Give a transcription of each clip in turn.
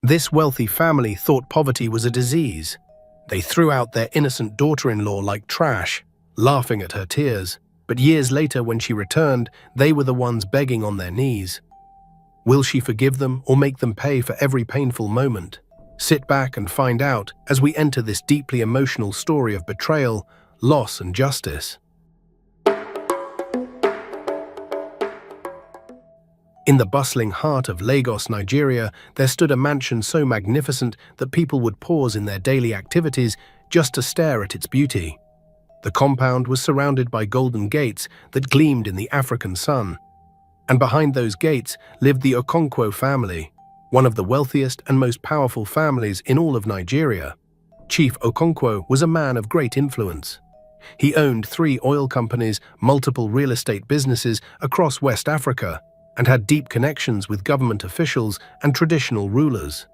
This wealthy family thought poverty was a disease. They threw out their innocent daughter-in-law like trash, laughing at her tears. But years later, when she returned, they were the ones begging on their knees. Will she forgive them or make them pay for every painful moment? Sit back and find out as we enter this deeply emotional story of betrayal, loss, and justice. In the bustling heart of Lagos, Nigeria, there stood a mansion so magnificent that people would pause in their daily activities just to stare at its beauty. The compound was surrounded by golden gates that gleamed in the African sun. And behind those gates lived the Okonkwo family, one of the wealthiest and most powerful families in all of Nigeria. Chief Okonkwo was a man of great influence. He owned 3 oil companies, multiple real estate businesses across West Africa, and had deep connections with government officials and traditional rulers.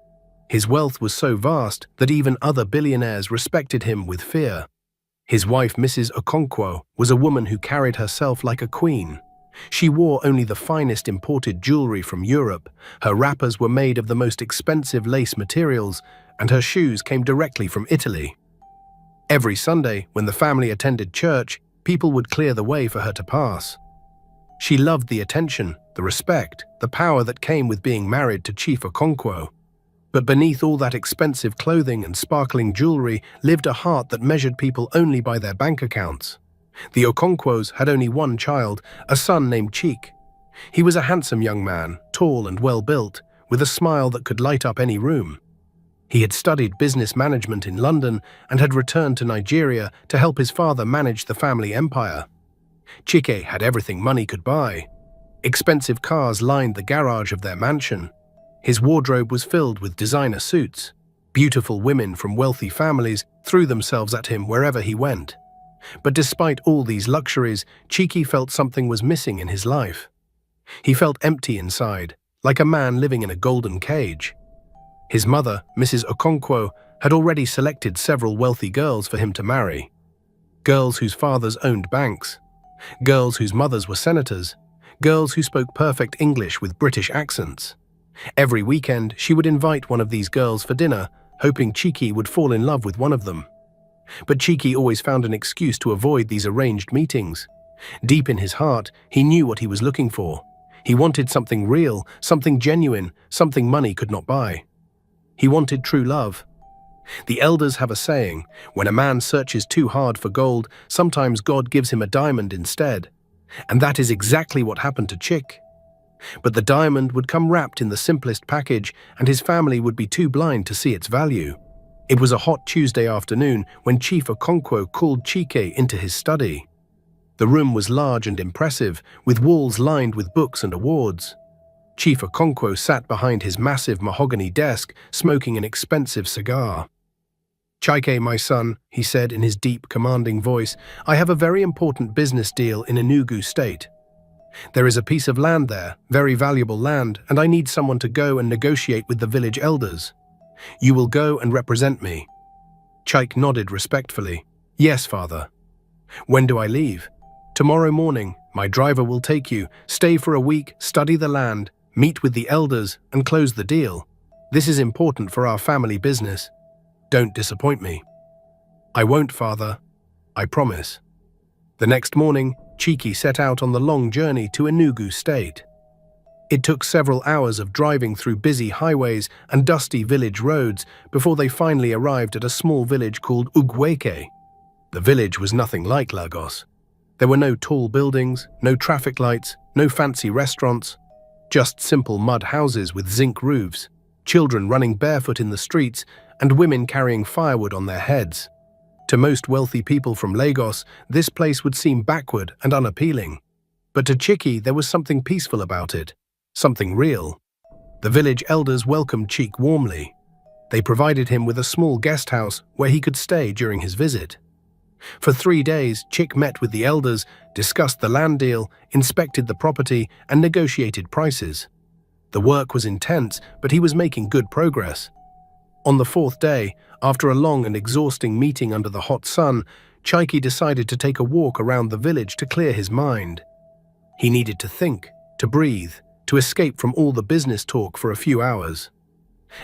His wealth was so vast that even other billionaires respected him with fear. His wife, Mrs. Okonkwo, was a woman who carried herself like a queen. She wore only the finest imported jewelry from Europe, her wrappers were made of the most expensive lace materials, and her shoes came directly from Italy. Every Sunday, when the family attended church, people would clear the way for her to pass. She loved the attention, the respect, the power that came with being married to Chief Okonkwo. But beneath all that expensive clothing and sparkling jewelry lived a heart that measured people only by their bank accounts. The Okonkwos had only one child, a son named Chike. He was a handsome young man, tall and well-built, with a smile that could light up any room. He had studied business management in London and had returned to Nigeria to help his father manage the family empire. Chike had everything money could buy. Expensive cars lined the garage of their mansion. His wardrobe was filled with designer suits. Beautiful women from wealthy families threw themselves at him wherever he went. But despite all these luxuries, Chike felt something was missing in his life. He felt empty inside, like a man living in a golden cage. His mother, Mrs. Okonkwo, had already selected several wealthy girls for him to marry. Girls whose fathers owned banks. Girls whose mothers were senators. Girls who spoke perfect English with British accents. Every weekend, she would invite one of these girls for dinner, hoping Chike would fall in love with one of them. But Chike always found an excuse to avoid these arranged meetings. Deep in his heart, he knew what he was looking for. He wanted something real, something genuine, something money could not buy. He wanted true love. The elders have a saying, when a man searches too hard for gold, sometimes God gives him a diamond instead. And that is exactly what happened to Chike. But the diamond would come wrapped in the simplest package, and his family would be too blind to see its value. It was a hot Tuesday afternoon when Chief Okonkwo called Chike into his study. The room was large and impressive, with walls lined with books and awards. Chief Okonkwo sat behind his massive mahogany desk, smoking an expensive cigar. "Chike, my son," he said in his deep, commanding voice, "I have a very important business deal in Enugu State. There is a piece of land there, very valuable land, and I need someone to go and negotiate with the village elders. You will go and represent me." Chike nodded respectfully. "Yes, father." "When do I leave?" "Tomorrow morning. My driver will take you. Stay for a week, study the land, meet with the elders, and close the deal. This is important for our family business. Don't disappoint me." "I won't, father. I promise." The next morning, Chike set out on the long journey to Enugu State. It took several hours of driving through busy highways and dusty village roads before they finally arrived at a small village called Ugweke. The village was nothing like Lagos. There were no tall buildings, no traffic lights, no fancy restaurants, just simple mud houses with zinc roofs, children running barefoot in the streets, and women carrying firewood on their heads. To most wealthy people from Lagos, this place would seem backward and unappealing. But to Chike, there was something peaceful about it, something real. The village elders welcomed Chike warmly. They provided him with a small guest house where he could stay during his visit. For 3 days, Chike met with the elders, discussed the land deal, inspected the property, and negotiated prices. The work was intense, but he was making good progress. On the 4th day, after a long and exhausting meeting under the hot sun, Chike decided to take a walk around the village to clear his mind. He needed to think, to breathe, to escape from all the business talk for a few hours.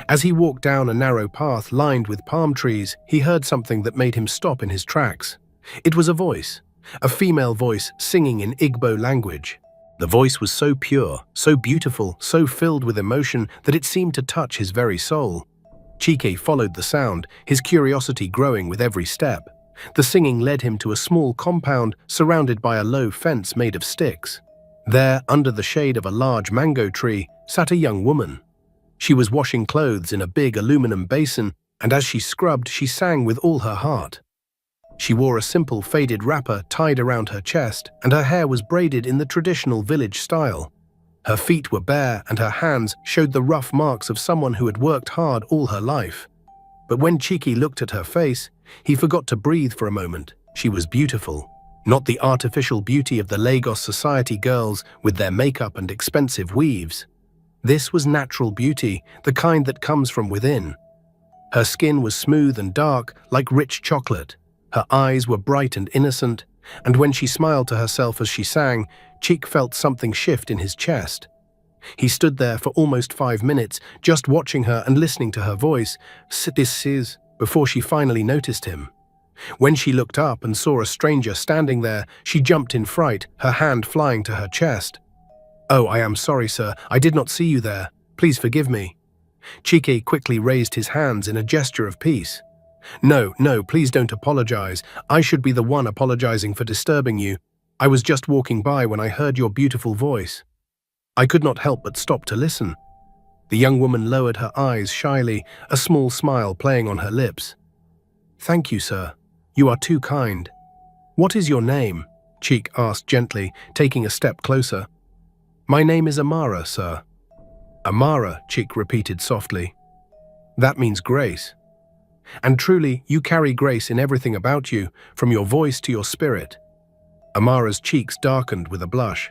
As he walked down a narrow path lined with palm trees, he heard something that made him stop in his tracks. It was a female voice singing in Igbo language. The voice was so pure, so beautiful, so filled with emotion that it seemed to touch his very soul. Chike followed the sound, his curiosity growing with every step. The singing led him to a small compound surrounded by a low fence made of sticks. There, under the shade of a large mango tree, sat a young woman. She was washing clothes in a big aluminum basin, and as she scrubbed, she sang with all her heart. She wore a simple faded wrapper tied around her chest, and her hair was braided in the traditional village style. Her feet were bare, and her hands showed the rough marks of someone who had worked hard all her life. But when Chike looked at her face, he forgot to breathe for a moment. She was beautiful. Not the artificial beauty of the Lagos society girls with their makeup and expensive weaves. This was natural beauty, the kind that comes from within. Her skin was smooth and dark, like rich chocolate. Her eyes were bright and innocent, and when she smiled to herself as she sang, Chike felt something shift in his chest. He stood there for almost 5 minutes, just watching her and listening to her voice, before she finally noticed him. When she looked up and saw a stranger standing there, she jumped in fright, her hand flying to her chest. "Oh, I am sorry, sir. I did not see you there. Please forgive me." Chike quickly raised his hands in a gesture of peace. No, please don't apologize. I should be the one apologizing for disturbing you. I was just walking by when I heard your beautiful voice. I could not help but stop to listen." The young woman lowered her eyes shyly, a small smile playing on her lips. "Thank you, sir. You are too kind. What is your name?" Chike asked gently, taking a step closer. "My name is Amara, sir." "Amara," Chike repeated softly. "That means grace. And truly, you carry grace in everything about you, from your voice to your spirit." Amara's cheeks darkened with a blush.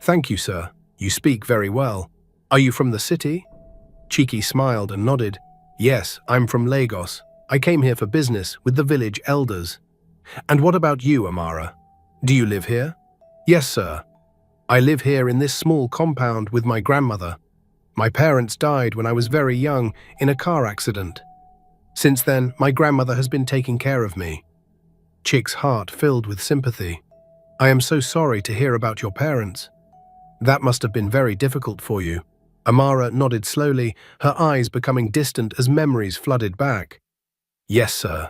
"Thank you, sir. You speak very well. Are you from the city?" Chike smiled and nodded. "Yes, I'm from Lagos. I came here for business with the village elders." "And what about you, Amara? Do you live here?" "Yes, sir. I live here in this small compound with my grandmother. My parents died when I was very young in a car accident. Since then, my grandmother has been taking care of me." Chike's heart filled with sympathy. "I am so sorry to hear about your parents. That must have been very difficult for you." Amara nodded slowly, her eyes becoming distant as memories flooded back. "Yes, sir.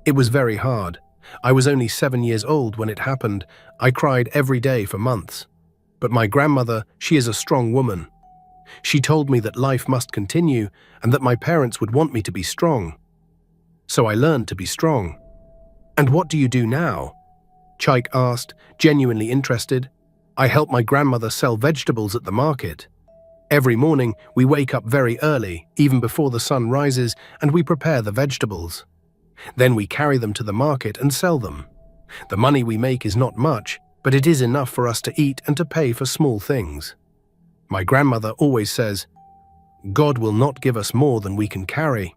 It was very hard. I was only 7 years old when it happened. I cried every day for months. But my grandmother, she is a strong woman. She told me that life must continue and that my parents would want me to be strong. So I learned to be strong." "And what do you do now?" Chike asked, genuinely interested. "I help my grandmother sell vegetables at the market. Every morning, we wake up very early, even before the sun rises, and we prepare the vegetables. Then we carry them to the market and sell them. The money we make is not much, but it is enough for us to eat and to pay for small things. My grandmother always says, 'God will not give us more than we can carry.'"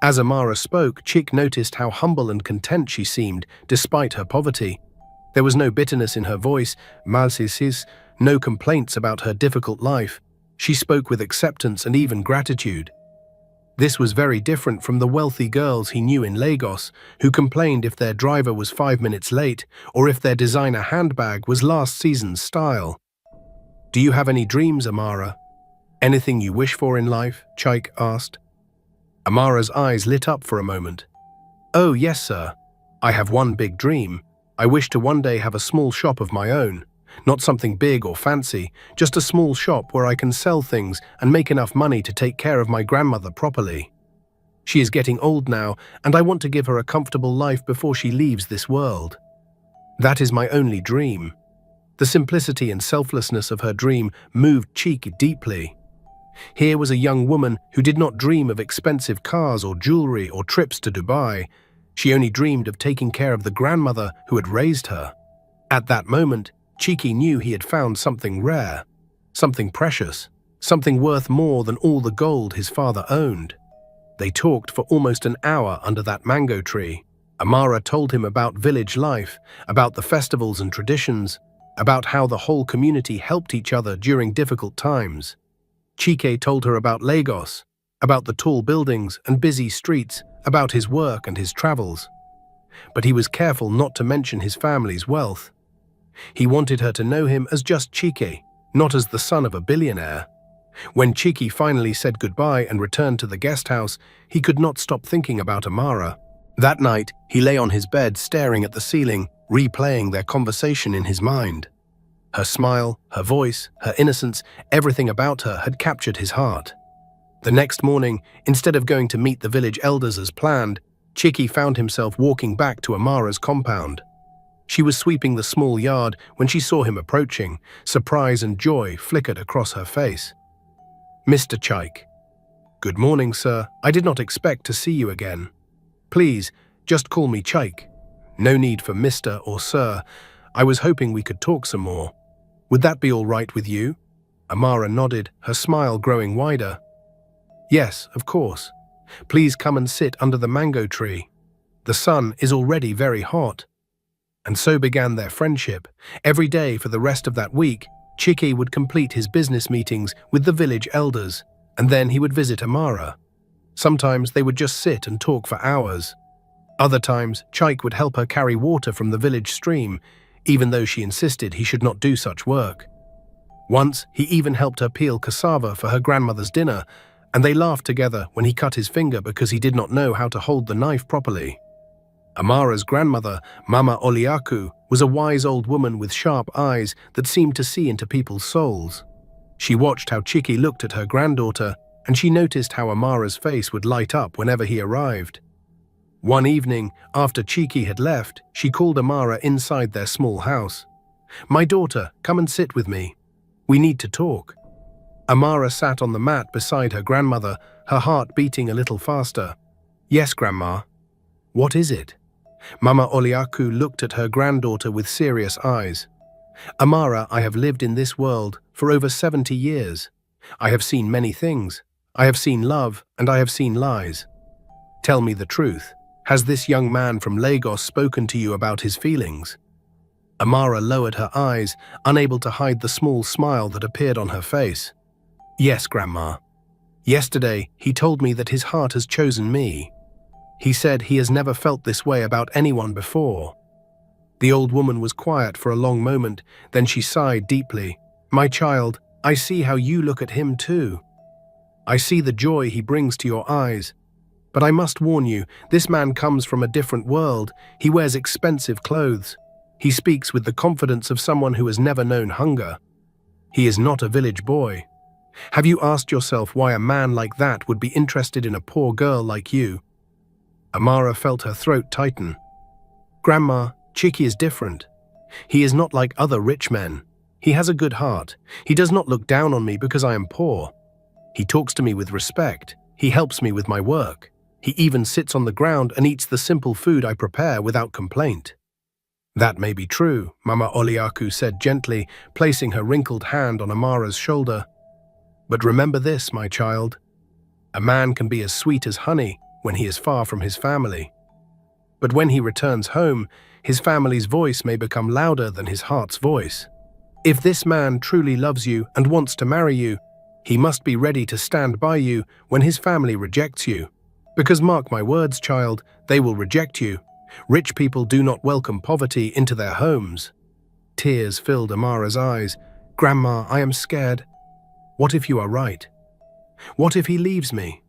As Amara spoke, Chike noticed how humble and content she seemed, despite her poverty. There was no bitterness in her voice, no complaints about her difficult life. She spoke with acceptance and even gratitude. This was very different from the wealthy girls he knew in Lagos, who complained if their driver was 5 minutes late or if their designer handbag was last season's style. "Do you have any dreams, Amara? Anything you wish for in life?" Chike asked. Amara's eyes lit up for a moment. "Oh, yes, sir. I have one big dream. I wish to one day have a small shop of my own. Not something big or fancy, just a small shop where I can sell things and make enough money to take care of my grandmother properly. She is getting old now, and I want to give her a comfortable life before she leaves this world. That is my only dream." The simplicity and selflessness of her dream moved Chike deeply. Here was a young woman who did not dream of expensive cars or jewelry or trips to Dubai. She only dreamed of taking care of the grandmother who had raised her. At that moment, Chike knew he had found something rare, something precious, something worth more than all the gold his father owned. They talked for almost an hour under that mango tree. Amara told him about village life, about the festivals and traditions, about how the whole community helped each other during difficult times. Chike told her about Lagos, about the tall buildings and busy streets, about his work and his travels. But he was careful not to mention his family's wealth. He wanted her to know him as just Chike, not as the son of a billionaire. When Chike finally said goodbye and returned to the guest house, he could not stop thinking about Amara. That night, he lay on his bed staring at the ceiling, replaying their conversation in his mind. Her smile, her voice, her innocence, everything about her had captured his heart. The next morning, instead of going to meet the village elders as planned, Chike found himself walking back to Amara's compound. She was sweeping the small yard when she saw him approaching. Surprise and joy flickered across her face. "Mr. Chike." "Good morning, sir. I did not expect to see you again." "Please, just call me Chike. No need for Mr. or Sir. I was hoping we could talk some more. Would that be all right with you?" Amara nodded, her smile growing wider. "Yes, of course. Please come and sit under the mango tree. The sun is already very hot." And so began their friendship. Every day for the rest of that week, Chike would complete his business meetings with the village elders, and then he would visit Amara. Sometimes they would just sit and talk for hours. Other times, Chike would help her carry water from the village stream, even though she insisted he should not do such work. Once, he even helped her peel cassava for her grandmother's dinner, and they laughed together when he cut his finger because he did not know how to hold the knife properly. Amara's grandmother, Mama Oliaku, was a wise old woman with sharp eyes that seemed to see into people's souls. She watched how Chike looked at her granddaughter, and she noticed how Amara's face would light up whenever he arrived. One evening, after Chike had left, she called Amara inside their small house. "My daughter, come and sit with me. We need to talk." Amara sat on the mat beside her grandmother, her heart beating a little faster. "Yes, Grandma." "What is it?" Mama Oliaku looked at her granddaughter with serious eyes. "Amara, I have lived in this world for over 70 years. I have seen many things. I have seen love and I have seen lies. Tell me the truth. Has this young man from Lagos spoken to you about his feelings?" Amara lowered her eyes, unable to hide the small smile that appeared on her face. "Yes, Grandma. Yesterday, he told me that his heart has chosen me. He said he has never felt this way about anyone before." The old woman was quiet for a long moment, then she sighed deeply. "My child, I see how you look at him too. I see the joy he brings to your eyes. But I must warn you, this man comes from a different world. He wears expensive clothes. He speaks with the confidence of someone who has never known hunger. He is not a village boy. Have you asked yourself why a man like that would be interested in a poor girl like you?" Amara felt her throat tighten. "Grandma, Chike is different. He is not like other rich men. He has a good heart. He does not look down on me because I am poor. He talks to me with respect. He helps me with my work. He even sits on the ground and eats the simple food I prepare without complaint." "That may be true," Mama Oliaku said gently, placing her wrinkled hand on Amara's shoulder. "But remember this, my child. A man can be as sweet as honey when he is far from his family. But when he returns home, his family's voice may become louder than his heart's voice. If this man truly loves you and wants to marry you, he must be ready to stand by you when his family rejects you. Because mark my words, child, they will reject you. Rich people do not welcome poverty into their homes." Tears filled Amara's eyes. "Grandma, I am scared. What if you are right? What if he leaves me?"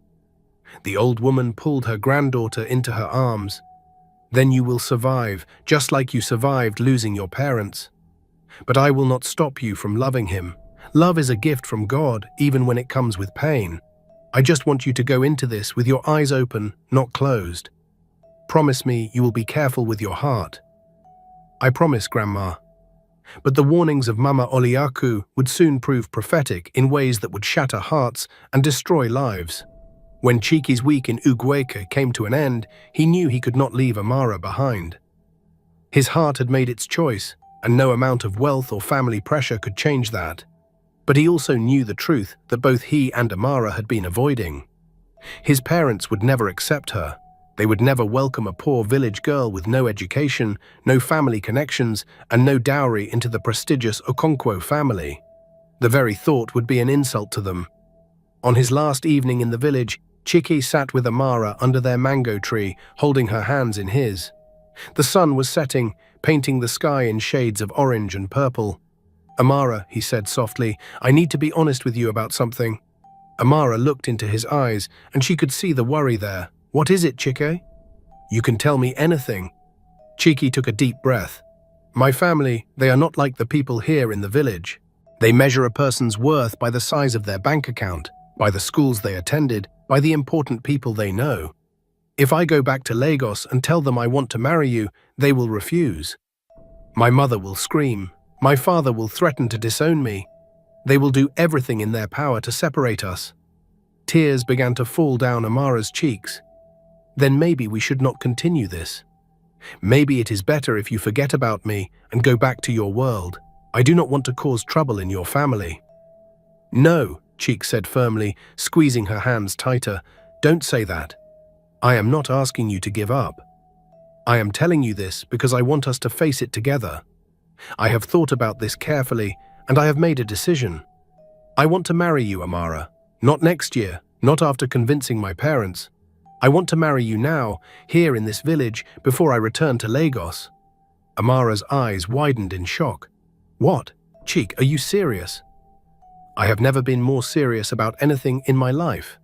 The old woman pulled her granddaughter into her arms. "Then you will survive, just like you survived losing your parents. But I will not stop you from loving him. Love is a gift from God, even when it comes with pain. I just want you to go into this with your eyes open, not closed. Promise me you will be careful with your heart." "I promise, Grandma." But the warnings of Mama Oliaku would soon prove prophetic in ways that would shatter hearts and destroy lives. When Chike's week in Ugueca came to an end, he knew he could not leave Amara behind. His heart had made its choice, and no amount of wealth or family pressure could change that. But he also knew the truth that both he and Amara had been avoiding. His parents would never accept her. They would never welcome a poor village girl with no education, no family connections, and no dowry into the prestigious Okonkwo family. The very thought would be an insult to them. On his last evening in the village, Chiki sat with Amara under their mango tree, holding her hands in his. The sun was setting, painting the sky in shades of orange and purple. "Amara," he said softly, "I need to be honest with you about something." Amara looked into his eyes, and she could see the worry there. "What is it, Chike?" "You can tell me anything." Chiki took a deep breath. "My family, they are not like the people here in the village. They measure a person's worth by the size of their bank account, by the schools they attended, by the important people they know. If I go back to Lagos and tell them I want to marry you, they will refuse. My mother will scream. My father will threaten to disown me. They will do everything in their power to separate us." Tears began to fall down Amara's cheeks. "Then maybe we should not continue this. Maybe it is better if you forget about me and go back to your world. I do not want to cause trouble in your family." "No," Cheek said firmly, squeezing her hands tighter. "Don't say that. I am not asking you to give up. I am telling you this because I want us to face it together. I have thought about this carefully, and I have made a decision. I want to marry you, Amara. Not next year, not after convincing my parents. I want to marry you now, here in this village, before I return to Lagos." Amara's eyes widened in shock. "What? Cheek, are you serious?" "I have never been more serious about anything in my life.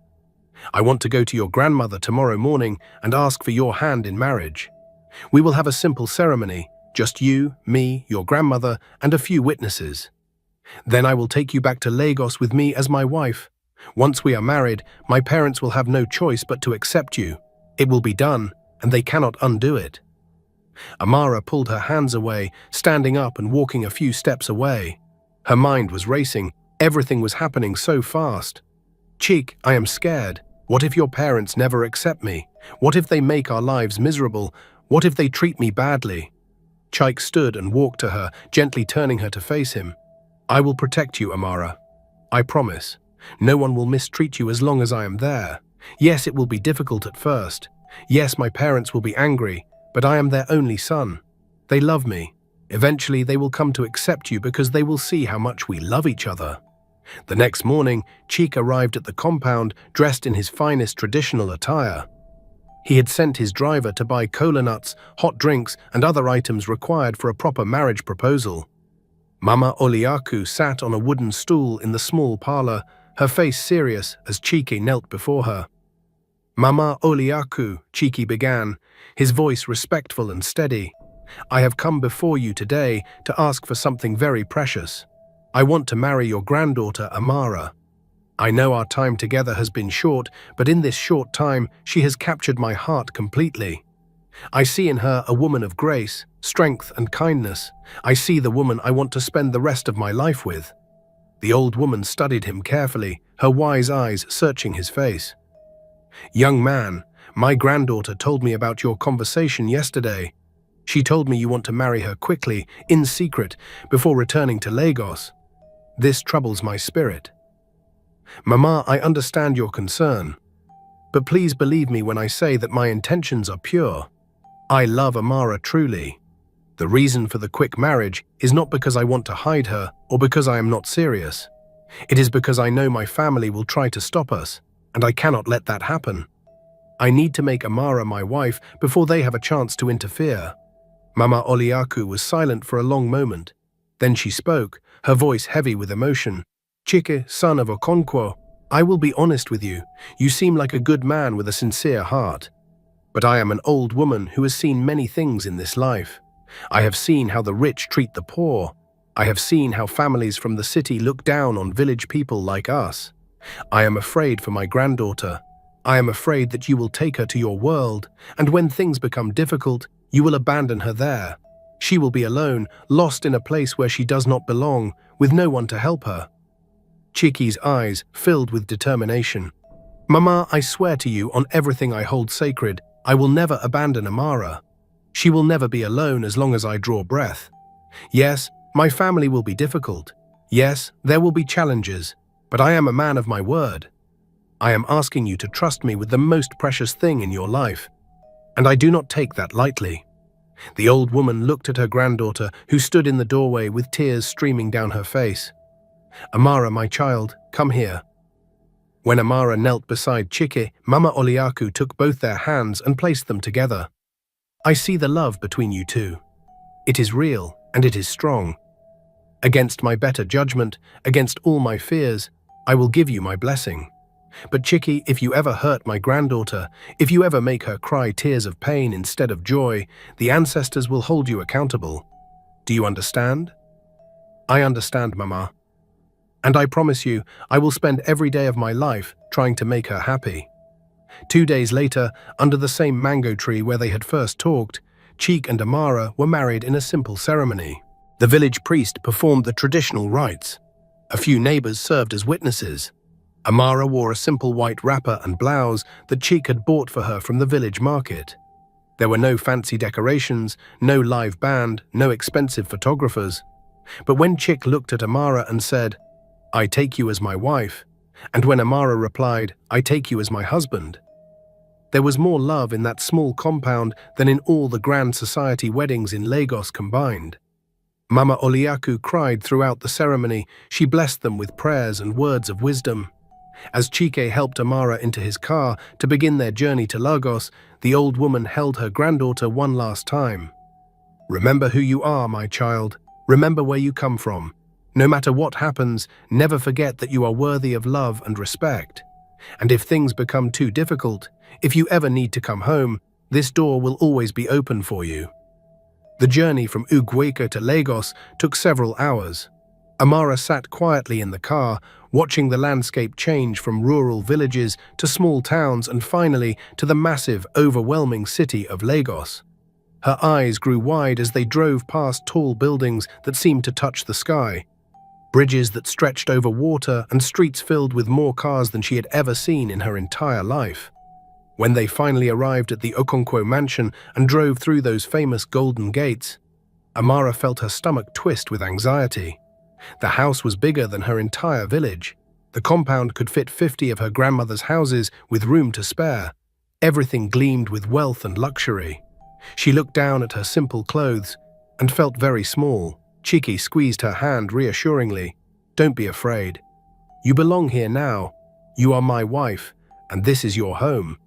I want to go to your grandmother tomorrow morning and ask for your hand in marriage. We will have a simple ceremony, just you, me, your grandmother, and a few witnesses. Then I will take you back to Lagos with me as my wife. Once we are married, my parents will have no choice but to accept you. It will be done, and they cannot undo it." Amara pulled her hands away, standing up and walking a few steps away. Her mind was racing. Everything was happening so fast. "Cheek, I am scared. What if your parents never accept me? What if they make our lives miserable? What if they treat me badly?" Chike stood and walked to her, gently turning her to face him. "I will protect you, Amara. I promise. No one will mistreat you as long as I am there. Yes, it will be difficult at first. Yes, my parents will be angry, but I am their only son. They love me. Eventually, they will come to accept you because they will see how much we love each other." The next morning, Cheek arrived at the compound dressed in his finest traditional attire. He had sent his driver to buy cola nuts, hot drinks, and other items required for a proper marriage proposal. Mama Oliaku sat on a wooden stool in the small parlor, her face serious as Chike knelt before her. "Mama Oliaku," Chike began, his voice respectful and steady, "I have come before you today to ask for something very precious. I want to marry your granddaughter, Amara. I know our time together has been short, but in this short time, she has captured my heart completely. I see in her a woman of grace, strength, and kindness. I see the woman I want to spend the rest of my life with." The old woman studied him carefully, her wise eyes searching his face. "Young man, my granddaughter told me about your conversation yesterday. She told me you want to marry her quickly, in secret, before returning to Lagos. This troubles my spirit. Mama, I understand your concern, but please believe me when I say that my intentions are pure. I love Amara truly. The reason for the quick marriage is not because I want to hide her or because I am not serious. It is because I know my family will try to stop us, and I cannot let that happen. I need to make Amara my wife before they have a chance to interfere." Mama Oliaku was silent for a long moment. Then she spoke, her voice heavy with emotion. "Chike, son of Okonkwo, I will be honest with you. You seem like a good man with a sincere heart. But I am an old woman who has seen many things in this life. I have seen how the rich treat the poor. I have seen how families from the city look down on village people like us. I am afraid for my granddaughter. I am afraid that you will take her to your world, and when things become difficult, you will abandon her there. She will be alone, lost in a place where she does not belong, with no one to help her." Chiki's eyes filled with determination. "Mama, I swear to you on everything I hold sacred, I will never abandon Amara. She will never be alone as long as I draw breath. Yes, my family will be difficult. Yes, there will be challenges, but I am a man of my word. I am asking you to trust me with the most precious thing in your life, and I do not take that lightly." The old woman looked at her granddaughter, who stood in the doorway with tears streaming down her face. "Amara, my child, come here." When Amara knelt beside Chike, Mama Oliaku took both their hands and placed them together. I see the love between you two. It is real, and it is strong. Against my better judgment, against all my fears, I will give you my blessing. But Chike, if you ever hurt my granddaughter, if you ever make her cry tears of pain instead of joy, the ancestors will hold you accountable. Do you understand? I understand, Mama. And I promise you, I will spend every day of my life trying to make her happy. 2 days later, under the same mango tree where they had first talked, Cheek and Amara were married in a simple ceremony. The village priest performed the traditional rites. A few neighbors served as witnesses. Amara wore a simple white wrapper and blouse that Cheek had bought for her from the village market. There were no fancy decorations, no live band, no expensive photographers. But when Cheek looked at Amara and said, "I take you as my wife," and when Amara replied, "I take you as my husband," there was more love in that small compound than in all the grand society weddings in Lagos combined. Mama Oliaku cried throughout the ceremony. She blessed them with prayers and words of wisdom. As Chike helped Amara into his car to begin their journey to Lagos, the old woman held her granddaughter one last time. "Remember who you are, my child. Remember where you come from. No matter what happens, never forget that you are worthy of love and respect. And if things become too difficult, if you ever need to come home, this door will always be open for you." The journey from Ugweka to Lagos took several hours. Amara sat quietly in the car, watching the landscape change from rural villages to small towns and finally to the massive, overwhelming city of Lagos. Her eyes grew wide as they drove past tall buildings that seemed to touch the sky, bridges that stretched over water and streets filled with more cars than she had ever seen in her entire life. When they finally arrived at the Okonkwo mansion and drove through those famous golden gates, Amara felt her stomach twist with anxiety. The house was bigger than her entire village. The compound could fit 50 of her grandmother's houses with room to spare. Everything gleamed with wealth and luxury. She looked down at her simple clothes and felt very small. Chike squeezed her hand reassuringly. "Don't be afraid. You belong here now. You are my wife, and this is your home."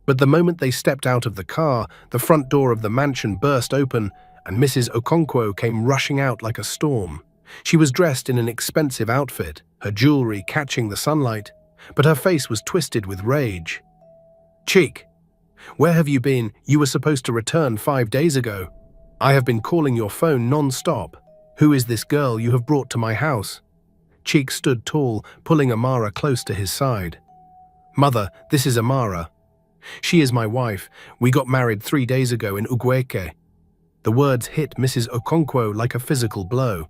But the moment they stepped out of the car, the front door of the mansion burst open, and Mrs. Okonkwo came rushing out like a storm. She was dressed in an expensive outfit, her jewelry catching the sunlight, but her face was twisted with rage. "Cheek, where have you been? You were supposed to return 5 days ago. I have been calling your phone non-stop. Who is this girl you have brought to my house?" Cheek stood tall, pulling Amara close to his side. "Mother, this is Amara. She is my wife. We got married 3 days ago in Ugweke." The words hit Mrs. Okonkwo like a physical blow.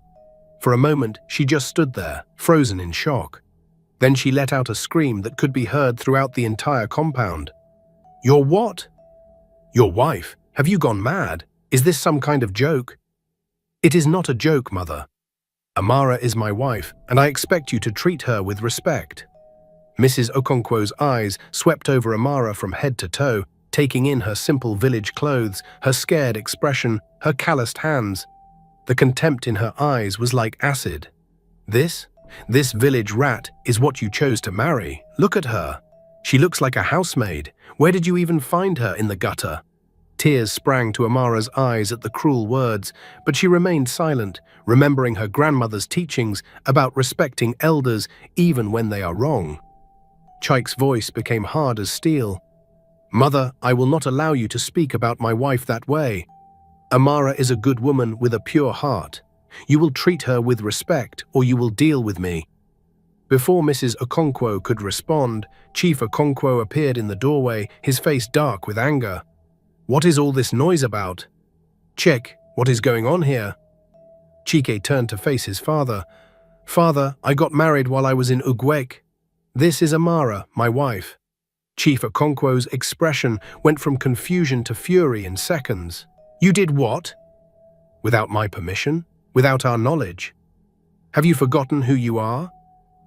For a moment, she just stood there, frozen in shock. Then she let out a scream that could be heard throughout the entire compound. "Your what? Your wife? Have you gone mad? Is this some kind of joke?" "It is not a joke, Mother. Amara is my wife, and I expect you to treat her with respect." Mrs. Okonkwo's eyes swept over Amara from head to toe, taking in her simple village clothes, her scared expression, her calloused hands. The contempt in her eyes was like acid. This village rat is what you chose to marry. Look at her. She looks like a housemaid. Where did you even find her in the gutter?" Tears sprang to Amara's eyes at the cruel words, but she remained silent, remembering her grandmother's teachings about respecting elders even when they are wrong. Chike's voice became hard as steel. "Mother, I will not allow you to speak about my wife that way. Amara is a good woman with a pure heart. You will treat her with respect, or you will deal with me." Before Mrs. Okonkwo could respond, Chief Okonkwo appeared in the doorway, his face dark with anger. "What is all this noise about? Check, what is going on here?" Chike turned to face his father. "Father, I got married while I was in Ugwek. This is Amara, my wife." Chief Okonkwo's expression went from confusion to fury in seconds. "You did what? Without my permission? Without our knowledge? Have you forgotten who you are?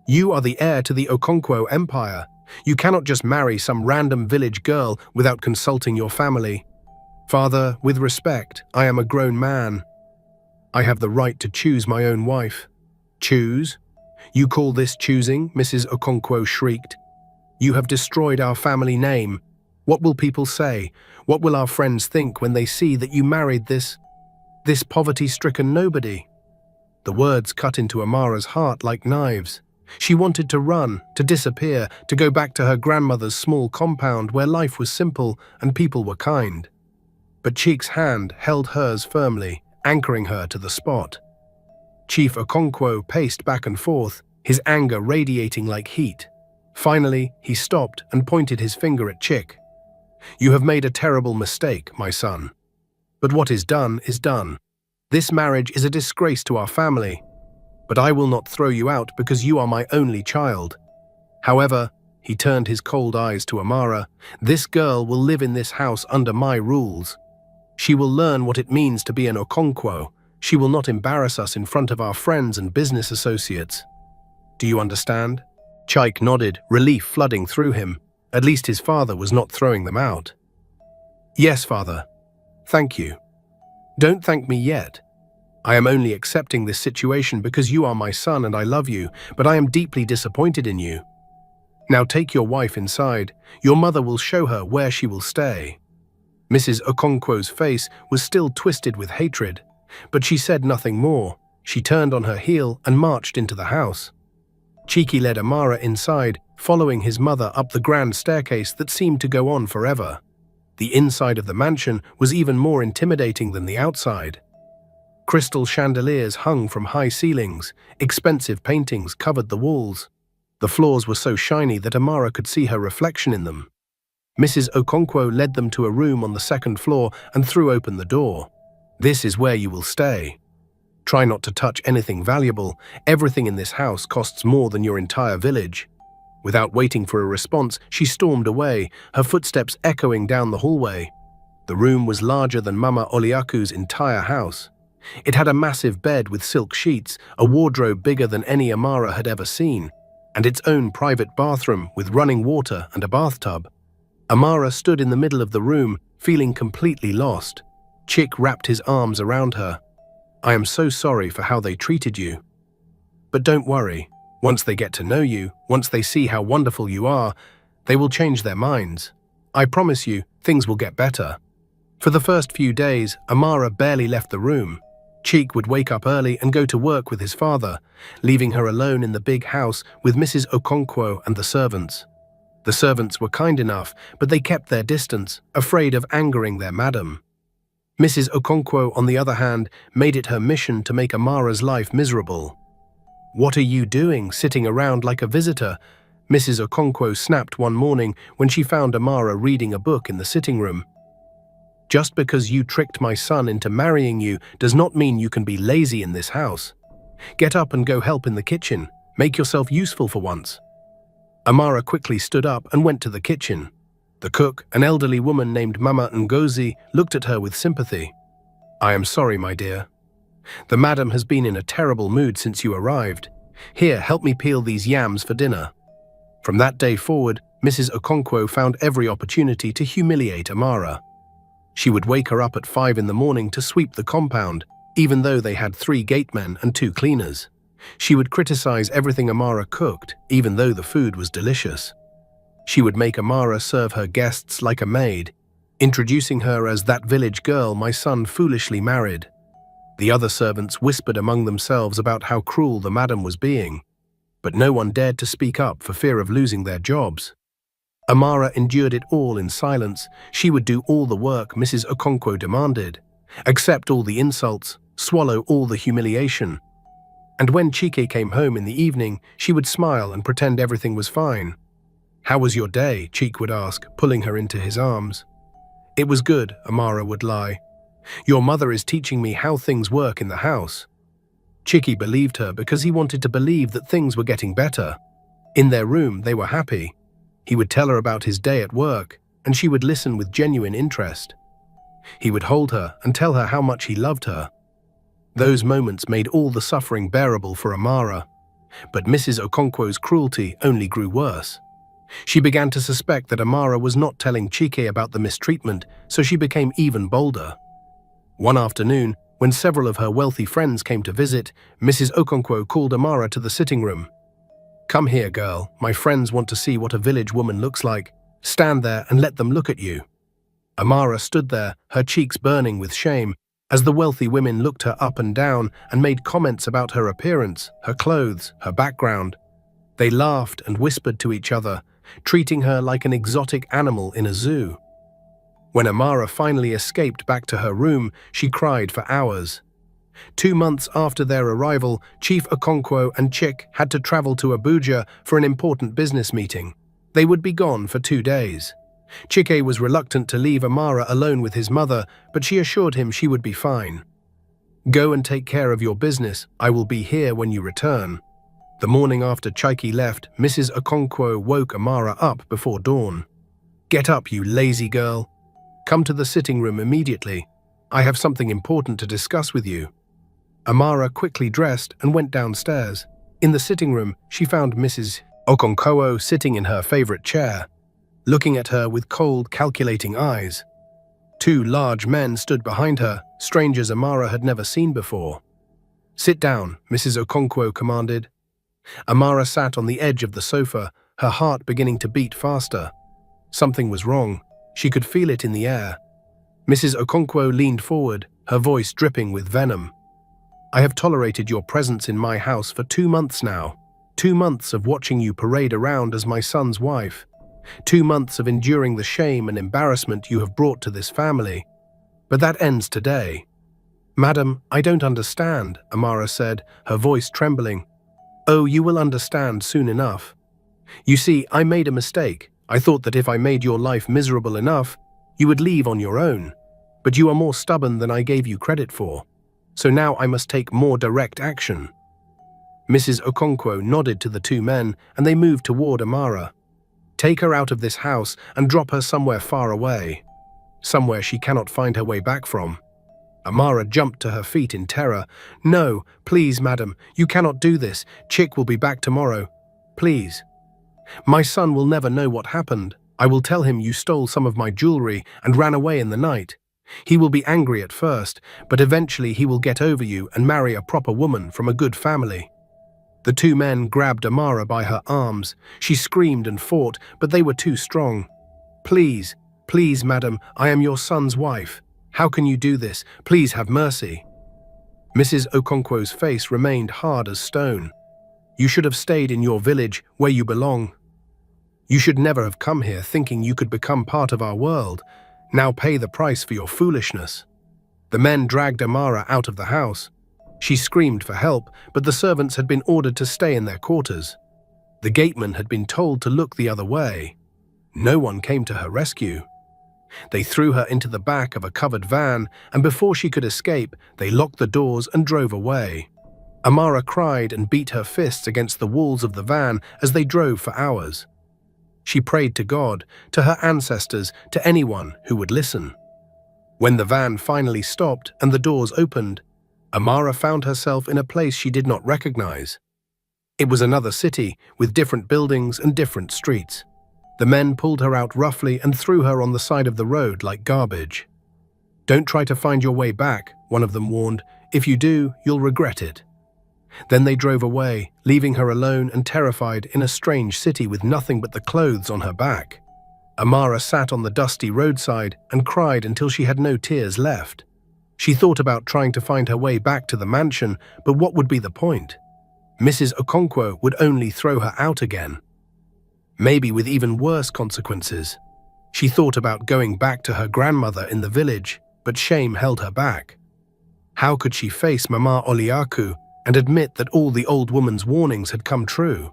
You are the heir to the Okonkwo Empire. You cannot just marry some random village girl without consulting your family. Father, with respect, I am a grown man. I have the right to choose my own wife." "Choose? You call this choosing?" Mrs. Okonkwo shrieked. You have destroyed our family name. What will people say? What will our friends think when they see that you married this poverty-stricken nobody?" The words cut into Amara's heart like knives. She wanted to run, to disappear, to go back to her grandmother's small compound where life was simple and people were kind. But Chik's hand held hers firmly, anchoring her to the spot. Chief Okonkwo paced back and forth, his anger radiating like heat. Finally, he stopped and pointed his finger at Chik. "You have made a terrible mistake, my son. But what is done is done. This marriage is a disgrace to our family. But I will not throw you out because you are my only child. However," he turned his cold eyes to Amara, "this girl will live in this house under my rules. She will learn what it means to be an Okonkwo. She will not embarrass us in front of our friends and business associates. Do you understand?" Chik nodded, relief flooding through him. At least his father was not throwing them out. "Yes, father. Thank you. Don't thank me yet. I am only accepting this situation because you are my son and I love you, but I am deeply disappointed in you. Now take your wife inside. Your mother will show her where she will stay." Mrs. Okonkwo's face was still twisted with hatred, but she said nothing more. She turned on her heel and marched into the house. Chiki led Amara inside, following his mother up the grand staircase that seemed to go on forever. The inside of the mansion was even more intimidating than the outside. Crystal chandeliers hung from high ceilings, expensive paintings covered the walls. The floors were so shiny that Amara could see her reflection in them. Mrs. Okonkwo led them to a room on the second floor and threw open the door. "This is where you will stay. Try not to touch anything valuable. Everything in this house costs more than your entire village." Without waiting for a response, she stormed away, her footsteps echoing down the hallway. The room was larger than Mama Oliaku's entire house. It had a massive bed with silk sheets, a wardrobe bigger than any Amara had ever seen, and its own private bathroom with running water and a bathtub. Amara stood in the middle of the room, feeling completely lost. Chik wrapped his arms around her. "I am so sorry for how they treated you. But don't worry. Once they get to know you, once they see how wonderful you are, they will change their minds. I promise you, things will get better." For the first few days, Amara barely left the room. Chik would wake up early and go to work with his father, leaving her alone in the big house with Mrs. Okonkwo and the servants. The servants were kind enough, but they kept their distance, afraid of angering their madam. Mrs. Okonkwo, on the other hand, made it her mission to make Amara's life miserable. "What are you doing, sitting around like a visitor?" Mrs. Okonkwo snapped one morning when she found Amara reading a book in the sitting room. "Just because you tricked my son into marrying you does not mean you can be lazy in this house. Get up and go help in the kitchen. Make yourself useful for once." Amara quickly stood up and went to the kitchen. The cook, an elderly woman named Mama Ngozi, looked at her with sympathy. "I am sorry, my dear. The madam has been in a terrible mood since you arrived. Here, help me peel these yams for dinner." From that day forward, Mrs. Okonkwo found every opportunity to humiliate Amara. She would wake her up at 5 in the morning to sweep the compound, even though they had 3 gatemen and 2 cleaners. She would criticize everything Amara cooked, even though the food was delicious. She would make Amara serve her guests like a maid, introducing her as that village girl my son foolishly married. The other servants whispered among themselves about how cruel the madam was being, but no one dared to speak up for fear of losing their jobs. Amara endured it all in silence. She would do all the work Mrs. Okonkwo demanded, accept all the insults, swallow all the humiliation. And when Chike came home in the evening, she would smile and pretend everything was fine. "How was your day?" Chike would ask, pulling her into his arms. "It was good," Amara would lie. "Your mother is teaching me how things work in the house." Chike believed her because he wanted to believe that things were getting better. In their room, they were happy. He would tell her about his day at work, and she would listen with genuine interest. He would hold her and tell her how much he loved her. Those moments made all the suffering bearable for Amara. But Mrs. Okonkwo's cruelty only grew worse. She began to suspect that Amara was not telling Chike about the mistreatment, so she became even bolder. One afternoon, when several of her wealthy friends came to visit, Mrs. Okonkwo called Amara to the sitting room. Come here, girl. My friends want to see what a village woman looks like. Stand there and let them look at you." Amara stood there, her cheeks burning with shame, as the wealthy women looked her up and down and made comments about her appearance, her clothes, her background. They laughed and whispered to each other, treating her like an exotic animal in a zoo. When Amara finally escaped back to her room, she cried for hours. 2 months after their arrival, Chief Okonkwo and Chick had to travel to Abuja for an important business meeting. They would be gone for 2 days. Chike was reluctant to leave Amara alone with his mother, but she assured him she would be fine. "Go and take care of your business. I will be here when you return." The morning after Chike left, Mrs. Okonkwo woke Amara up before dawn. "Get up, you lazy girl. Come to the sitting room immediately. I have something important to discuss with you." Amara quickly dressed and went downstairs. In the sitting room, she found Mrs. Okonkwo sitting in her favorite chair, looking at her with cold, calculating eyes. 2 large men stood behind her, strangers Amara had never seen before. "Sit down," Mrs. Okonkwo commanded. Amara sat on the edge of the sofa, her heart beginning to beat faster. Something was wrong. She could feel it in the air. Mrs. Okonkwo leaned forward, her voice dripping with venom. "I have tolerated your presence in my house for 2 months now. 2 months of watching you parade around as my son's wife. 2 months of enduring the shame and embarrassment you have brought to this family. But that ends today." "Madam, I don't understand," Amara said, her voice trembling. "Oh, you will understand soon enough. You see, I made a mistake. I thought that if I made your life miserable enough, you would leave on your own. But you are more stubborn than I gave you credit for. So now I must take more direct action." Mrs. Okonkwo nodded to the 2 men, and they moved toward Amara. "Take her out of this house and drop her somewhere far away. Somewhere she cannot find her way back from." Amara jumped to her feet in terror. "No, please, madam, you cannot do this. Chick will be back tomorrow. Please. My son will never know what happened. I will tell him you stole some of my jewelry and ran away in the night. He will be angry at first, but eventually he will get over you and marry a proper woman from a good family." The 2 men grabbed Amara by her arms. She screamed and fought, but they were too strong. "Please, please, madam, I am your son's wife. How can you do this? Please have mercy." Mrs. Okonkwo's face remained hard as stone. "You should have stayed in your village where you belong. You should never have come here thinking you could become part of our world. Now pay the price for your foolishness." The men dragged Amara out of the house. She screamed for help, but the servants had been ordered to stay in their quarters. The gateman had been told to look the other way. No one came to her rescue. They threw her into the back of a covered van, and before she could escape, they locked the doors and drove away. Amara cried and beat her fists against the walls of the van as they drove for hours. She prayed to God, to her ancestors, to anyone who would listen. When the van finally stopped and the doors opened, Amara found herself in a place she did not recognize. It was another city with different buildings and different streets. The men pulled her out roughly and threw her on the side of the road like garbage. "Don't try to find your way back," one of them warned. "If you do, you'll regret it." Then they drove away, leaving her alone and terrified in a strange city with nothing but the clothes on her back. Amara sat on the dusty roadside and cried until she had no tears left. She thought about trying to find her way back to the mansion, but what would be the point? Mrs. Okonkwo would only throw her out again. Maybe with even worse consequences. She thought about going back to her grandmother in the village, but shame held her back. How could she face Mama Oliaku and admit that all the old woman's warnings had come true?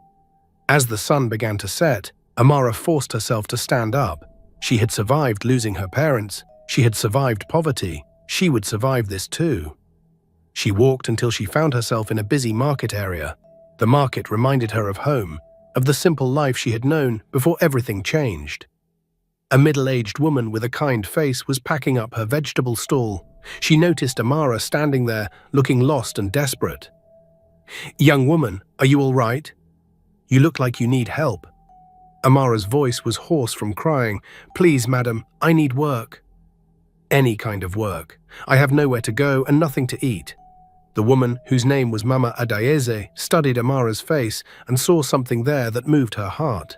As the sun began to set, Amara forced herself to stand up. She had survived losing her parents. She had survived poverty. She would survive this too. She walked until she found herself in a busy market area. The market reminded her of home, of the simple life she had known before everything changed. A middle-aged woman with a kind face was packing up her vegetable stall. She noticed Amara standing there, looking lost and desperate. "Young woman, are you all right? You look like you need help." Amara's voice was hoarse from crying. "Please, madam, I need work." "Any kind of work. I have nowhere to go and nothing to eat." The woman, whose name was Mama Adayeze, studied Amara's face and saw something there that moved her heart.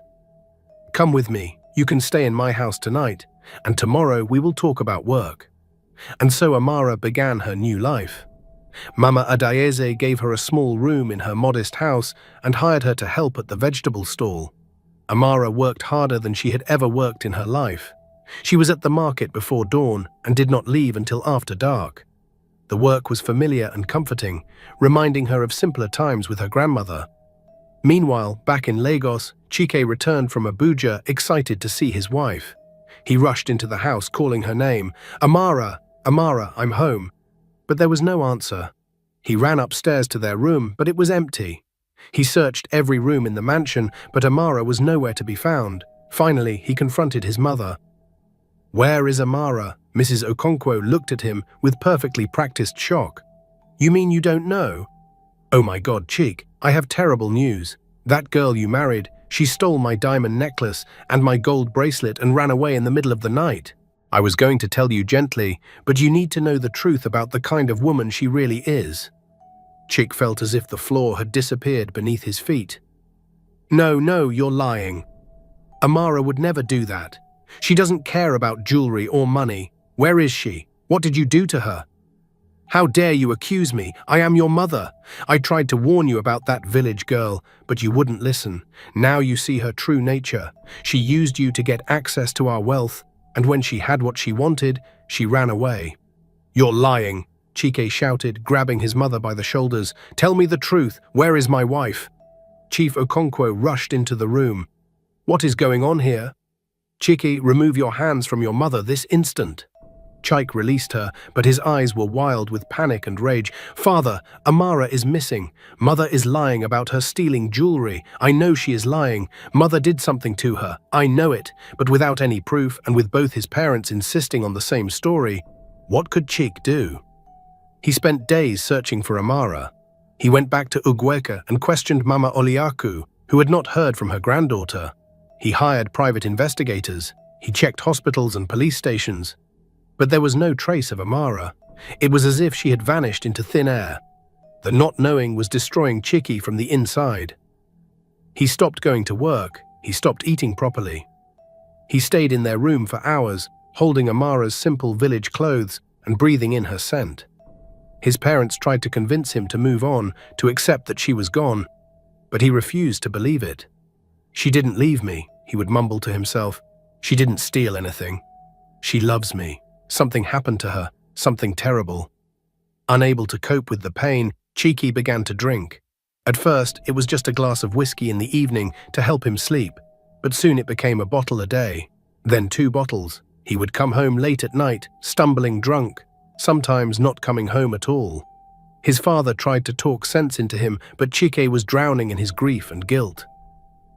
"Come with me. You can stay in my house tonight, and tomorrow we will talk about work." And so Amara began her new life. Mama Adayeze gave her a small room in her modest house and hired her to help at the vegetable stall. Amara worked harder than she had ever worked in her life. She was at the market before dawn and did not leave until after dark. The work was familiar and comforting, reminding her of simpler times with her grandmother. Meanwhile, back in Lagos, Chike returned from Abuja excited to see his wife. He rushed into the house calling her name, "Amara, Amara, I'm home." But there was no answer. He ran upstairs to their room, but it was empty. He searched every room in the mansion, but Amara was nowhere to be found. Finally, he confronted his mother. "Where is Amara?" Mrs. Okonkwo looked at him with perfectly practiced shock. "You mean you don't know?" "Oh my God, Chike, I have terrible news. That girl you married, she stole my diamond necklace and my gold bracelet and ran away in the middle of the night. I was going to tell you gently, but you need to know the truth about the kind of woman she really is." Chike felt as if the floor had disappeared beneath his feet. No, you're lying. Amara would never do that. She doesn't care about jewelry or money. Where is she? What did you do to her? How dare you accuse me? I am your mother. I tried to warn you about that village girl, but you wouldn't listen. Now you see her true nature. She used you to get access to our wealth, and when she had what she wanted, she ran away." "You're lying," Chike shouted, grabbing his mother by the shoulders. "Tell me the truth. Where is my wife?" Chief Okonkwo rushed into the room. "What is going on here?" "Chike, remove your hands from your mother this instant." Chike released her, but his eyes were wild with panic and rage. "Father, Amara is missing. Mother is lying about her stealing jewelry. I know she is lying. Mother did something to her. I know it." But without any proof, and with both his parents insisting on the same story, what could Chike do? He spent days searching for Amara. He went back to Ugweka and questioned Mama Oliaku, who had not heard from her granddaughter. He hired private investigators. He checked hospitals and police stations. But there was no trace of Amara. It was as if she had vanished into thin air. The not knowing was destroying Chike from the inside. He stopped going to work. He stopped eating properly. He stayed in their room for hours, holding Amara's simple village clothes and breathing in her scent. His parents tried to convince him to move on, to accept that she was gone, but he refused to believe it. "She didn't leave me," he would mumble to himself. "She didn't steal anything. She loves me. Something happened to her, something terrible." Unable to cope with the pain, Chike began to drink. At first, it was just a glass of whiskey in the evening to help him sleep, but soon it became a bottle a day, then 2 bottles. He would come home late at night, stumbling drunk, sometimes not coming home at all. His father tried to talk sense into him, but Chike was drowning in his grief and guilt.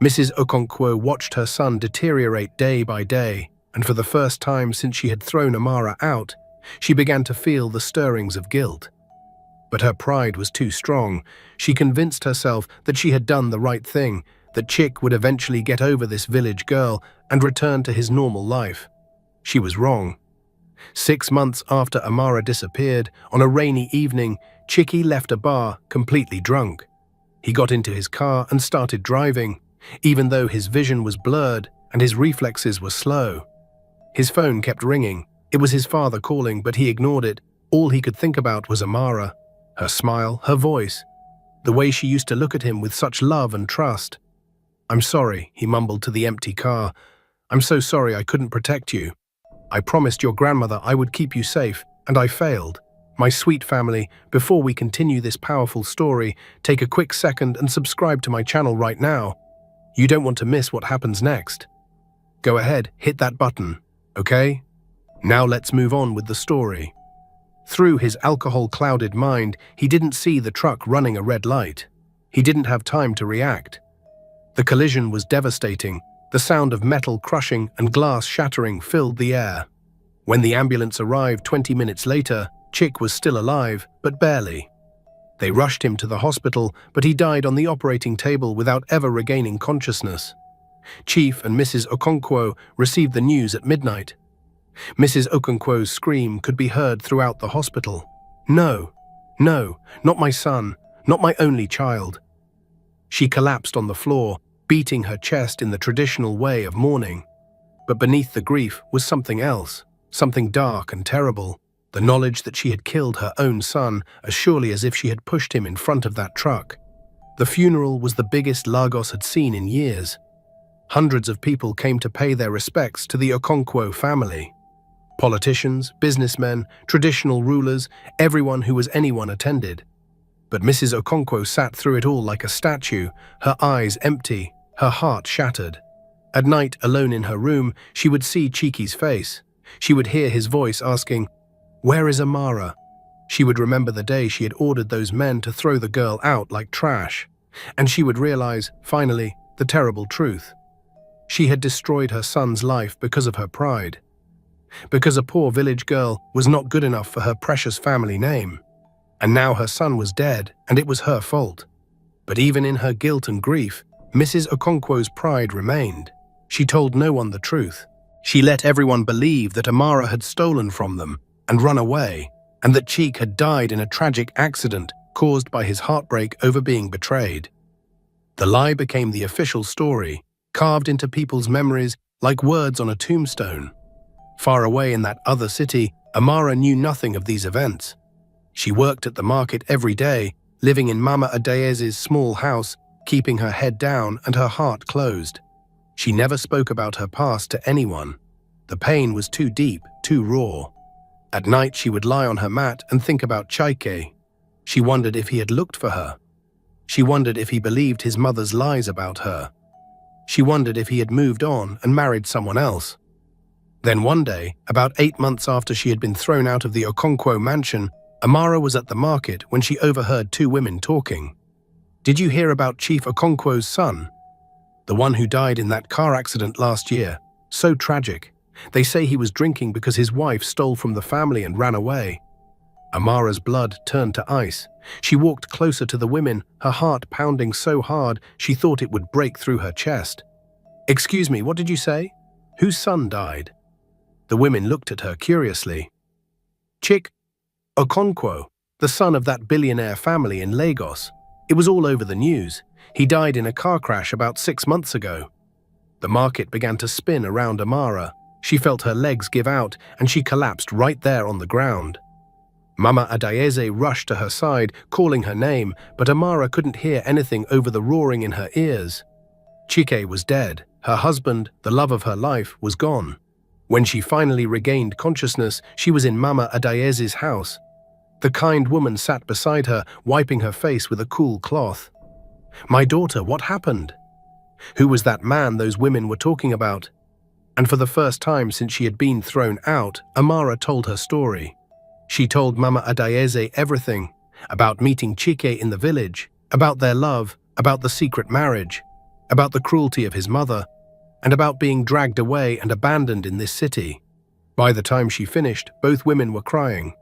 Mrs. Okonkwo watched her son deteriorate day by day, and for the first time since she had thrown Amara out, she began to feel the stirrings of guilt. But her pride was too strong. She convinced herself that she had done the right thing, that Chike would eventually get over this village girl and return to his normal life. She was wrong. 6 months after Amara disappeared, on a rainy evening, Chike left a bar completely drunk. He got into his car and started driving, even though his vision was blurred and his reflexes were slow. His phone kept ringing. It was his father calling, but he ignored it. All he could think about was Amara, her smile, her voice, the way she used to look at him with such love and trust. "I'm sorry," he mumbled to the empty car. "I'm so sorry I couldn't protect you. I promised your grandmother I would keep you safe, and I failed. My sweet family, before we continue this powerful story, take a quick second and subscribe to my channel right now. You don't want to miss what happens next. Go ahead, hit that button. Okay? Now let's move on with the story." Through his alcohol-clouded mind, he didn't see the truck running a red light. He didn't have time to react. The collision was devastating. The sound of metal crushing and glass shattering filled the air. When the ambulance arrived 20 minutes later, Chike was still alive, but barely. They rushed him to the hospital, but he died on the operating table without ever regaining consciousness. Chief and Mrs. Okonkwo received the news at midnight. Mrs. Okonkwo's scream could be heard throughout the hospital. "No, No, not my son, not my only child. She collapsed on the floor, beating her chest in the traditional way of mourning. But beneath the grief was something else, something dark and terrible, the knowledge that she had killed her own son as surely as if she had pushed him in front of that truck. The funeral was the biggest Lagos had seen in years. Hundreds of people came to pay their respects to the Okonkwo family. Politicians, businessmen, traditional rulers, everyone who was anyone attended. But Mrs. Okonkwo sat through it all like a statue, her eyes empty, her heart shattered. At night, alone in her room, she would see Chiki's face. She would hear his voice asking, "Where is Amara?" She would remember the day she had ordered those men to throw the girl out like trash. And she would realize, finally, the terrible truth. She had destroyed her son's life because of her pride. Because a poor village girl was not good enough for her precious family name. And now her son was dead, and it was her fault. But even in her guilt and grief, Mrs. Okonkwo's pride remained. She told no one the truth. She let everyone believe that Amara had stolen from them and run away, and that Chike had died in a tragic accident caused by his heartbreak over being betrayed. The lie became the official story, carved into people's memories like words on a tombstone. Far away in that other city, Amara knew nothing of these events. She worked at the market every day, living in Mama Adaeze's small house, keeping her head down and her heart closed. She never spoke about her past to anyone. The pain was too deep, too raw. At night she would lie on her mat and think about Chike. She wondered if he had looked for her. She wondered if he believed his mother's lies about her. She wondered if he had moved on and married someone else. Then one day, about 8 months after she had been thrown out of the Okonkwo mansion, Amara was at the market when she overheard two women talking. "Did you hear about Chief Okonkwo's son? The one who died in that car accident last year. So tragic. They say he was drinking because his wife stole from the family and ran away." Amara's blood turned to ice. She walked closer to the women, her heart pounding so hard she thought it would break through her chest. "Excuse me, what did you say? Whose son died?" The women looked at her curiously. "Chike Okonkwo, the son of that billionaire family in Lagos. It was all over the news. He died in a car crash about 6 months ago." The market began to spin around Amara. She felt her legs give out and she collapsed right there on the ground. Mama Adaeze rushed to her side, calling her name, but Amara couldn't hear anything over the roaring in her ears. Chike was dead. Her husband, the love of her life, was gone. When she finally regained consciousness, she was in Mama Adaeze's house. The kind woman sat beside her, wiping her face with a cool cloth. "My daughter, what happened? Who was that man those women were talking about?" And for the first time since she had been thrown out, Amara told her story. She told Mama Adaeze everything, about meeting Chike in the village, about their love, about the secret marriage, about the cruelty of his mother, and about being dragged away and abandoned in this city. By the time she finished, both women were crying.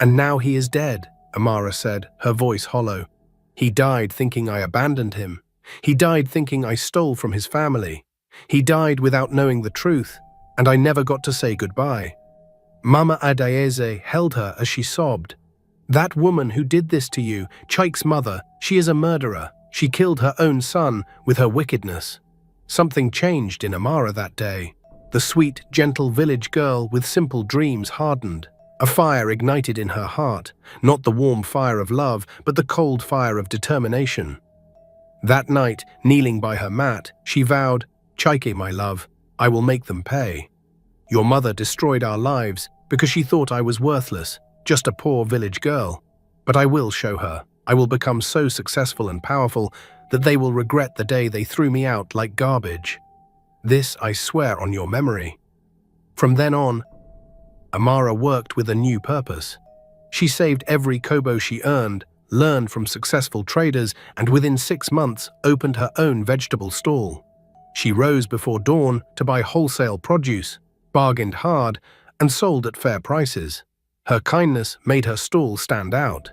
"And now he is dead," Amara said, her voice hollow. "He died thinking I abandoned him. He died thinking I stole from his family. He died without knowing the truth, and I never got to say goodbye." Mama Adaeze held her as she sobbed. "That woman who did this to you, Chike's mother, she is a murderer. She killed her own son with her wickedness." Something changed in Amara that day. The sweet, gentle village girl with simple dreams hardened. A fire ignited in her heart, not the warm fire of love, but the cold fire of determination. That night, kneeling by her mat, she vowed, "Chike, my love, I will make them pay. Your mother destroyed our lives because she thought I was worthless, just a poor village girl. But I will show her. I will become so successful and powerful that they will regret the day they threw me out like garbage. This I swear on your memory." From then on, Amara worked with a new purpose. She saved every kobo she earned, learned from successful traders, and within 6 months opened her own vegetable stall. She rose before dawn to buy wholesale produce, bargained hard, and sold at fair prices. Her kindness made her stall stand out.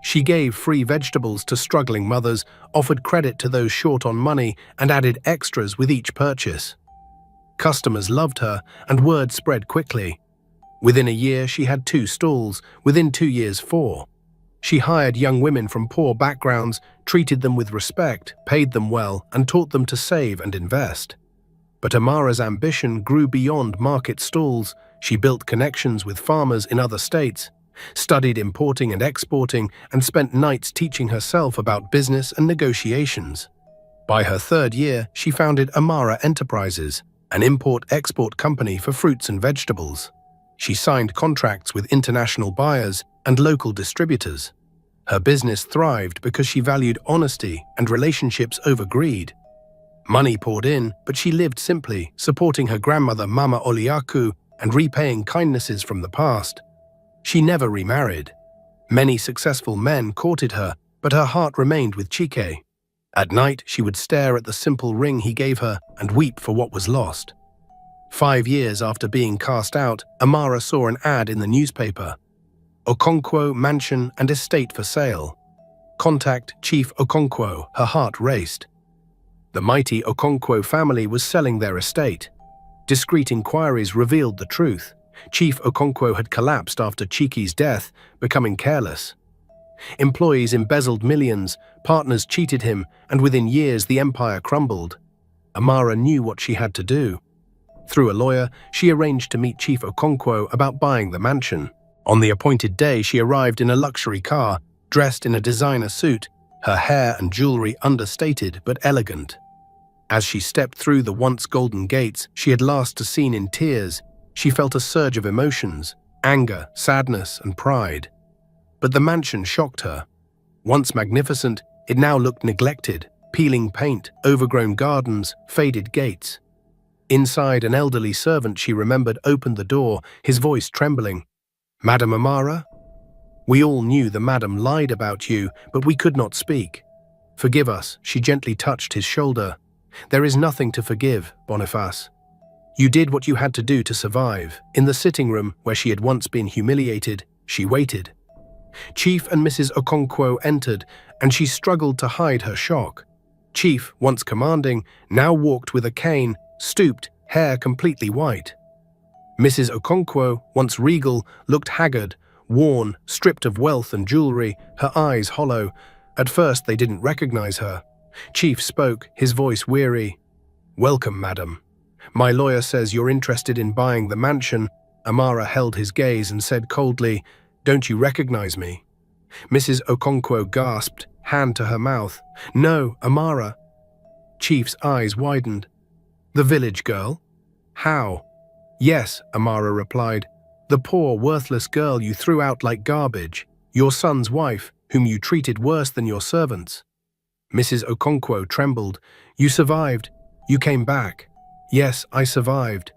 She gave free vegetables to struggling mothers, offered credit to those short on money, and added extras with each purchase. Customers loved her, and word spread quickly. Within a year, she had 2 stalls, within 2 years 4. She hired young women from poor backgrounds, treated them with respect, paid them well, and taught them to save and invest. But Amara's ambition grew beyond market stalls. She built connections with farmers in other states, studied importing and exporting, and spent nights teaching herself about business and negotiations. By her third year, she founded Amara Enterprises, an import-export company for fruits and vegetables. She signed contracts with international buyers and local distributors. Her business thrived because she valued honesty and relationships over greed. Money poured in, but she lived simply, supporting her grandmother Mama Oliaku and repaying kindnesses from the past. She never remarried. Many successful men courted her, but her heart remained with Chike. At night, she would stare at the simple ring he gave her and weep for what was lost. 5 years after being cast out, Amara saw an ad in the newspaper. Okonkwo Mansion and Estate for Sale. Contact Chief Okonkwo. Her heart raced. The mighty Okonkwo family was selling their estate. Discreet inquiries revealed the truth. Chief Okonkwo had collapsed after Chike's death, becoming careless. Employees embezzled millions, partners cheated him, and within years the empire crumbled. Amara knew what she had to do. Through a lawyer, she arranged to meet Chief Okonkwo about buying the mansion. On the appointed day, she arrived in a luxury car, dressed in a designer suit, her hair and jewelry understated but elegant. As she stepped through the once golden gates she had last seen in tears, she felt a surge of emotions, anger, sadness, and pride. But the mansion shocked her. Once magnificent, it now looked neglected, peeling paint, overgrown gardens, faded gates. Inside, an elderly servant she remembered opened the door, his voice trembling. "Madam Amara? We all knew the madam lied about you, but we could not speak. Forgive us," she gently touched his shoulder. "There is nothing to forgive, Boniface. You did what you had to do to survive." In the sitting room, where she had once been humiliated, she waited. Chief and Mrs. Okonkwo entered, and she struggled to hide her shock. Chief, once commanding, now walked with a cane, stooped, hair completely white. Mrs. Okonkwo, once regal, looked haggard, worn, stripped of wealth and jewelry, her eyes hollow. At first they didn't recognize her. Chief spoke, his voice weary. "Welcome, madam. My lawyer says you're interested in buying the mansion." Amara held his gaze and said coldly, "Don't you recognize me?" Mrs. Okonkwo gasped, hand to her mouth. "No, Amara." Chief's eyes widened. "The village girl? How?" "Yes," Amara replied. "The poor, worthless girl you threw out like garbage. Your son's wife, whom you treated worse than your servants." Mrs. Okonkwo trembled. "You survived. You came back." "Yes, I survived.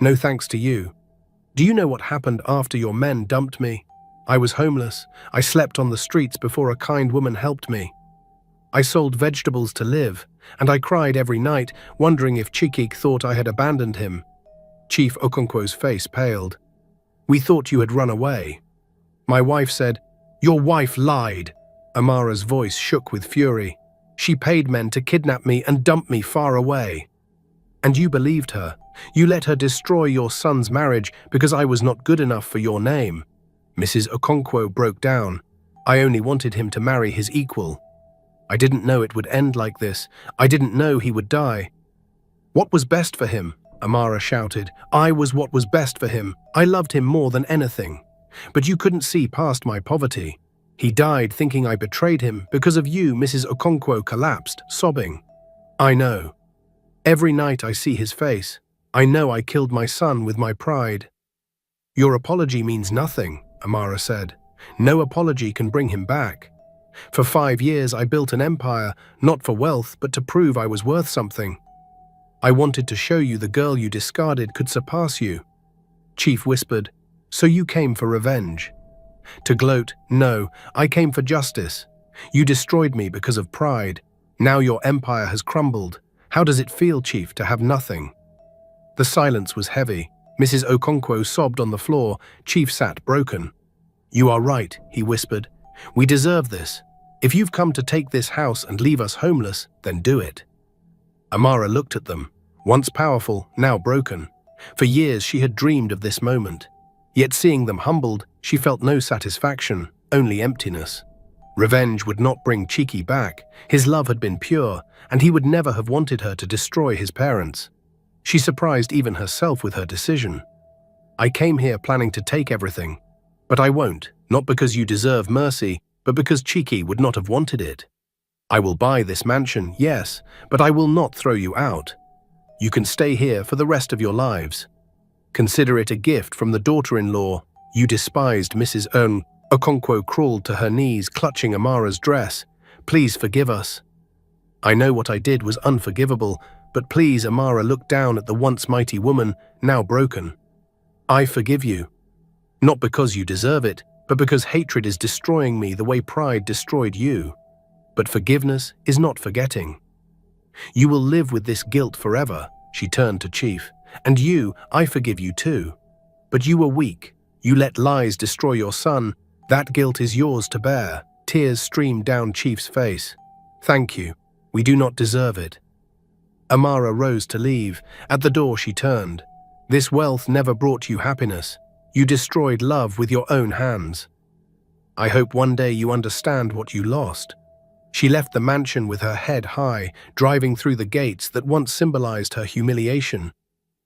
No thanks to you. Do you know what happened after your men dumped me? I was homeless. I slept on the streets before a kind woman helped me. I sold vegetables to live, and I cried every night, wondering if Chikik thought I had abandoned him." Chief Okonkwo's face paled. "We thought you had run away." My wife said, "Your wife lied." Amara's voice shook with fury. "She paid men to kidnap me and dump me far away." "And you believed her. You let her destroy your son's marriage because I was not good enough for your name." Mrs. Okonkwo broke down. "I only wanted him to marry his equal. I didn't know it would end like this. I didn't know he would die." "What was best for him?" Amara shouted. "I was what was best for him. I loved him more than anything. But you couldn't see past my poverty. He died thinking I betrayed him. Because of you." Mrs. Okonkwo collapsed, sobbing. "I know. Every night I see his face. I know I killed my son with my pride." "Your apology means nothing," Amara said. "No apology can bring him back. For 5 years I built an empire, not for wealth, but to prove I was worth something. I wanted to show you the girl you discarded could surpass you." Chief whispered, "So you came for revenge?" To gloat, "No, I came for justice. You destroyed me because of pride. Now your empire has crumbled. How does it feel, Chief, to have nothing?" The silence was heavy. Mrs. Okonkwo sobbed on the floor. Chief sat broken. "You are right," he whispered. "We deserve this. If you've come to take this house and leave us homeless, then do it." Amara looked at them, once powerful, now broken. For years she had dreamed of this moment. Yet seeing them humbled, she felt no satisfaction. only emptiness. Revenge would not bring Cheeky back. His love had been pure, and he would never have wanted her to destroy his parents. She surprised even herself with her decision. I came here planning to take everything, but I won't, not because you deserve mercy, but because Cheeky would not have wanted it. I will buy this mansion, yes, but I will not throw you out. You can stay here for the rest of your lives. Consider it a gift from the daughter-in-law. You despised Mrs. Okonkwo crawled to her knees, clutching Amara's dress. Please forgive us. I know what I did was unforgivable, but please, Amara looked down at the once mighty woman, now broken. I forgive you. Not because you deserve it, but because hatred is destroying me the way pride destroyed you. But forgiveness is not forgetting. You will live with this guilt forever, she turned to Chief. And you, I forgive you too. But you were weak. You let lies destroy your son. That guilt is yours to bear. Tears streamed down Chief's face. Thank you. We do not deserve it. Amara rose to leave. At the door she turned. This wealth never brought you happiness. You destroyed love with your own hands. I hope one day you understand what you lost. She left the mansion with her head high, driving through the gates that once symbolized her humiliation.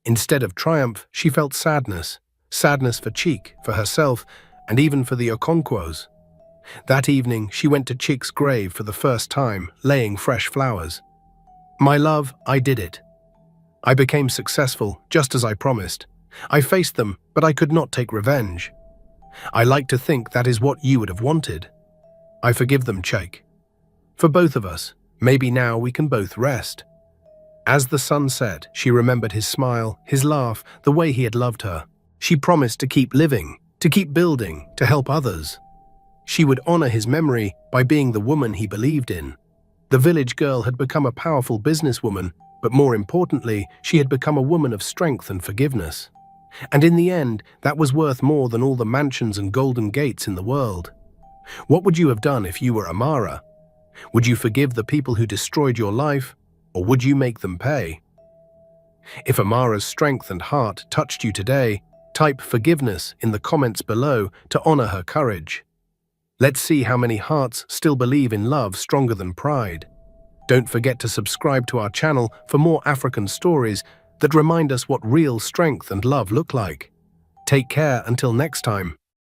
Instead of triumph, she felt sadness. Sadness for Cheek, for herself, and even for the Okonkwos. That evening, she went to Cheek's grave for the first time, laying fresh flowers. My love, I did it. I became successful, just as I promised. I faced them, but I could not take revenge. I like to think that is what you would have wanted. I forgive them, Cheek. For both of us, maybe now we can both rest. As the sun set, she remembered his smile, his laugh, the way he had loved her. She promised to keep living, to keep building, to help others. She would honor his memory by being the woman he believed in. The village girl had become a powerful businesswoman, but more importantly, she had become a woman of strength and forgiveness. And in the end, that was worth more than all the mansions and golden gates in the world. What would you have done if you were Amara? Would you forgive the people who destroyed your life, or would you make them pay? If Amara's strength and heart touched you today, type forgiveness in the comments below to honor her courage. Let's see how many hearts still believe in love stronger than pride. Don't forget to subscribe to our channel for more African stories that remind us what real strength and love look like. Take care until next time.